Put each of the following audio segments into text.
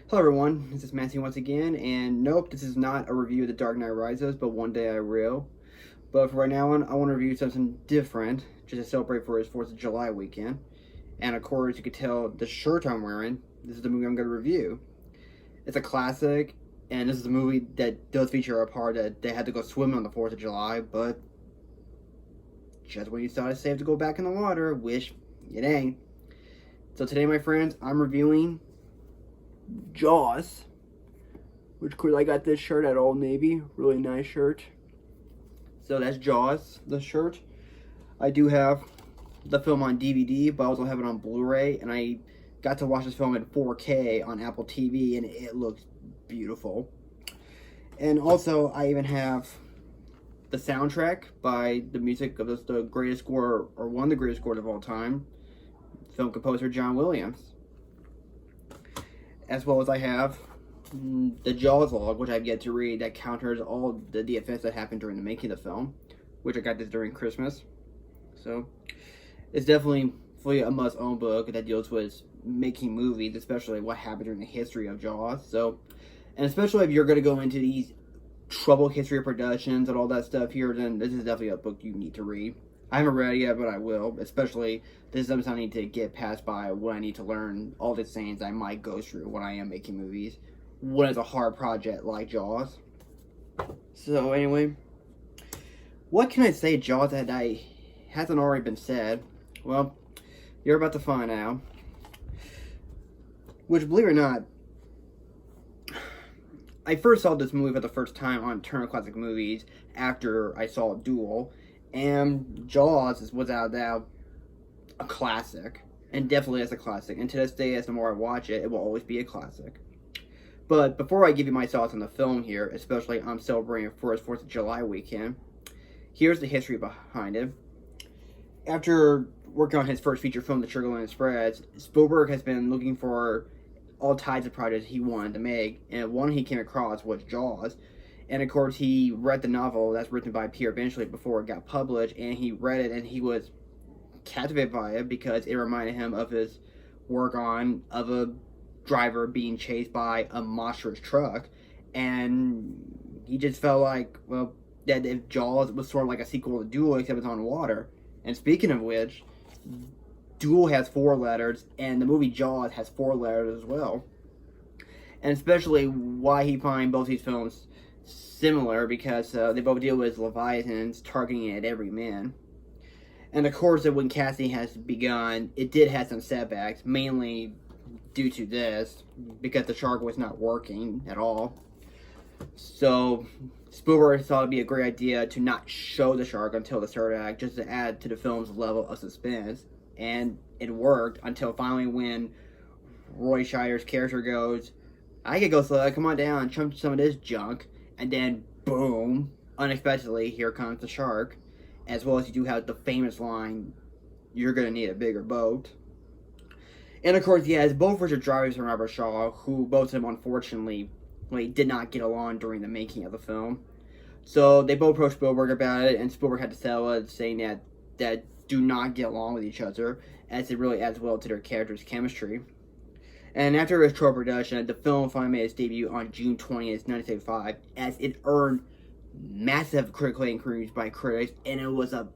Hello everyone, this is Matthew once again, and nope, this is not a review of The Dark Knight Rises, but one day I will. But for right now, I want to review something different, just to celebrate for his 4th of July weekend. And of course, you could tell the shirt I'm wearing, this is the movie I'm going to review. It's a classic, and this is a movie that does feature a part that they had to go swimming on the 4th of July, but just when you thought it's safe to go back in the water, wish it ain't. So today, my friends, I'm reviewing Jaws, which of course I got this shirt at Old Navy, really nice shirt. So that's Jaws, the shirt. I do have the film on DVD, but I also have it on Blu-ray, and I got to watch this film in 4K on Apple TV, and it looks beautiful. And also, I even have the soundtrack by the music of the greatest score, or one of the greatest scores of all time, film composer John Williams. As well as I have the Jaws log, which I've yet to read, that counters all the events that happened during the making of the film, which I got this during Christmas. So it's definitely fully a must-own book that deals with making movies, especially what happened during the history of Jaws. So, and especially if you're going to go into these troubled history of productions and all that stuff here, then this is definitely a book you need to read. I haven't read it yet, but I will. Especially, this is something I need to get past by when I need to learn all the things I might go through when I am making movies. When it's a hard project like Jaws. So anyway, what can I say Jaws that hasn't already been said? Well, you're about to find out. Which, believe it or not, I first saw this movie for the first time on Turner Classic Movies after I saw Duel. And Jaws is without doubt a classic, and definitely is a classic. And to this day, as the more I watch it, it will always be a classic. But before I give you my thoughts on the film here, especially I'm celebrating for his 4th of July weekend, here's the history behind it. After working on his first feature film, The Sugarland Express, Spielberg has been looking for all types of projects he wanted to make, and one he came across was Jaws. And of course, he read the novel that's written by Peter Benchley before it got published, and he read it and he was captivated by it because it reminded him of his work of a driver being chased by a monstrous truck. And he just felt like, well, that if Jaws was sort of like a sequel to Duel, except it's on water. And speaking of which, Duel has 4 letters, and the movie Jaws has 4 letters as well. And especially why he finds both these films similar, because they both deal with leviathans targeting at every man. And of course, when casting has begun, it did have some setbacks, mainly due to this, because the shark was not working at all. So Spielberg thought it'd be a great idea to not show the shark until the 3rd act, just to add to the film's level of suspense. And it worked until finally when Roy Scheider's character goes, "I could go slow, come on down, chunk some of this junk." And then, boom, unexpectedly, here comes the shark. As well as you do have the famous line, "You're going to need a bigger boat." And of course, he has both Richard Dreyfuss and Robert Shaw, who both of them, unfortunately, did not get along during the making of the film. So they both approached Spielberg about it, and Spielberg had to settle it, saying that do not get along with each other, as it really adds well to their characters' chemistry. And after its short production, the film finally made its debut on June 20th, 1975, as it earned massive critical acclaim by critics, and it was a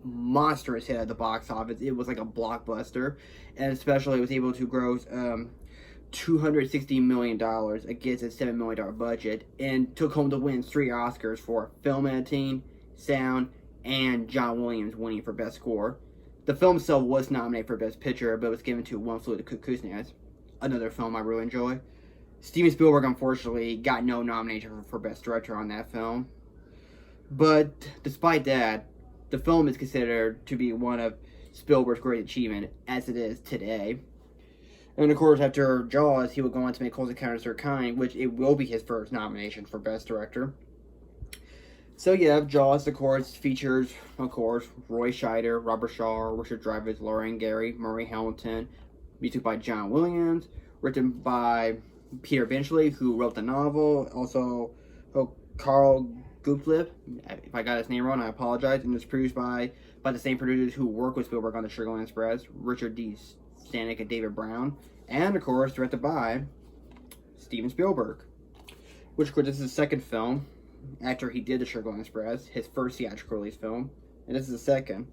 monstrous hit at the box office. It was like a blockbuster, and especially it was able to gross $260 million against a $7 million budget, and took home the win 3 Oscars for film editing, sound, and John Williams winning for Best Score. The film itself was nominated for Best Picture, but was given to One Flew of the Cuckoo's Nest, another film I really enjoy. Steven Spielberg, unfortunately, got no nomination for Best Director on that film. But despite that, the film is considered to be one of Spielberg's great achievements, as it is today. And of course, after Jaws, he would go on to make Close Encounters of the Third Kind, which it will be his first nomination for Best Director. So yeah, Jaws, of course, features, of course, Roy Scheider, Robert Shaw, Richard Dreyfuss, Lorraine Gary, Murray Hamilton, music by John Williams, written by Peter Benchley, who wrote the novel, also Carl Gottlieb, if I got his name wrong, I apologize, and it's produced by the same producers who worked with Spielberg on The Sugarland Express, Richard D. Stanek and David Brown, and of course directed by Steven Spielberg. Which, of course, this is his second film after he did The Sugarland Express, his first theatrical release film, and this is the second.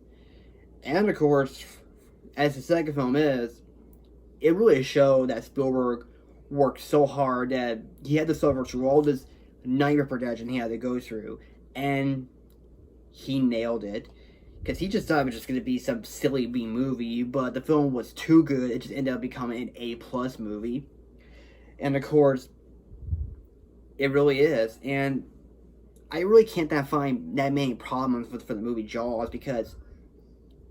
And, of course, as the second film is, it really showed that Spielberg worked so hard that he had to suffer through all this nightmare production he had to go through, and he nailed it. Because he just thought it was just going to be some silly B movie, but the film was too good, it just ended up becoming an A+ movie. And of course, it really is. And I really can't find that many problems for the movie Jaws, because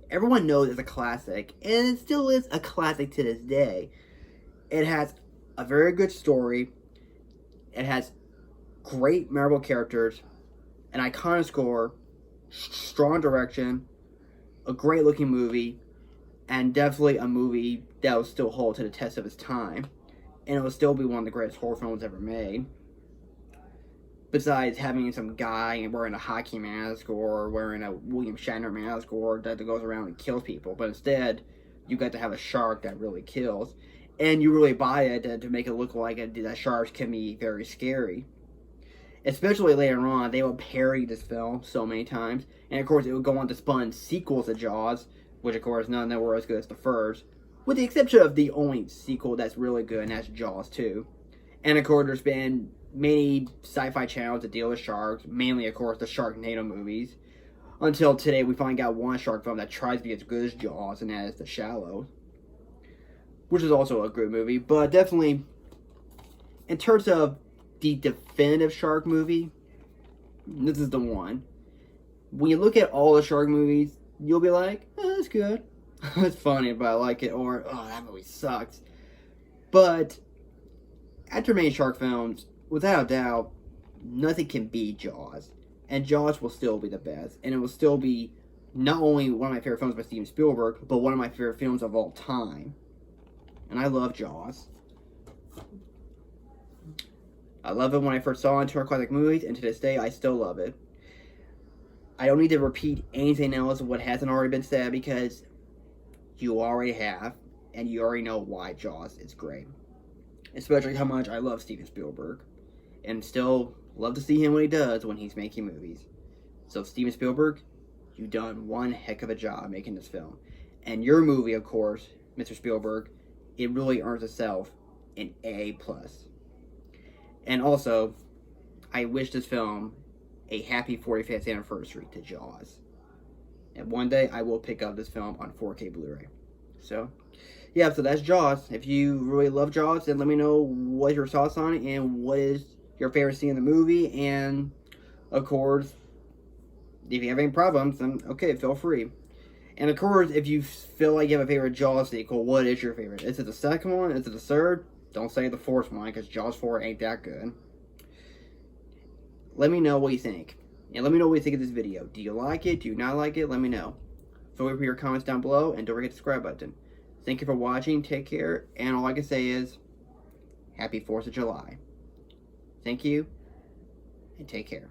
everyone knows it's a classic, and it still is a classic to this day. It has a very good story, it has great memorable characters, an iconic score, strong direction, a great looking movie, and definitely a movie that will still hold to the test of its time, and it will still be one of the greatest horror films ever made. Besides having some guy wearing a hockey mask or wearing a William Shatner mask or that goes around and kills people, but instead you got to have a shark that really kills, and you really buy it to make it look like that sharks can be very scary. Especially later on, they will parody this film so many times. And of course, it would go on to spawn sequels to Jaws, which of course none of them were as good as the first, with the exception of the only sequel that's really good, and that's Jaws 2. And of course, there's been many sci-fi channels that deal with sharks, mainly of course the Sharknado movies. Until today, we finally got one shark film that tries to be as good as Jaws, and that is The Shallow, which is also a good movie. But definitely, in terms of the definitive shark movie, this is the one. When you look at all the shark movies, you'll be like, oh, that's good. It's funny, but I like it. Or, oh, that movie sucks. But after many shark films, without a doubt, nothing can beat Jaws. And Jaws will still be the best. And it will still be not only one of my favorite films by Steven Spielberg, but one of my favorite films of all time. And I love Jaws. I love it when I first saw it in Turner Classic Movies, and to this day, I still love it. I don't need to repeat anything else of what hasn't already been said, because you already have, and you already know why Jaws is great. Especially how much I love Steven Spielberg, and still love to see him when he does, when he's making movies. So Steven Spielberg, you've done one heck of a job making this film. And your movie, of course, Mr. Spielberg, it really earns itself an A+. And also, I wish this film a happy 45th anniversary to Jaws. And one day, I will pick up this film on 4K Blu-ray. So, yeah, so that's Jaws. If you really love Jaws, then let me know what your thoughts on it and what is your favorite scene in the movie. And, of course, if you have any problems, then, okay, feel free. And, of course, if you feel like you have a favorite Jaws sequel, what is your favorite? Is it the second one? Is it the third? Don't say the fourth one, because Jaws 4 ain't that good. Let me know what you think. And let me know what you think of this video. Do you like it? Do you not like it? Let me know. Feel free to put your comments down below, and don't forget the subscribe button. Thank you for watching. Take care. And all I can say is, Happy 4th of July. Thank you, and take care.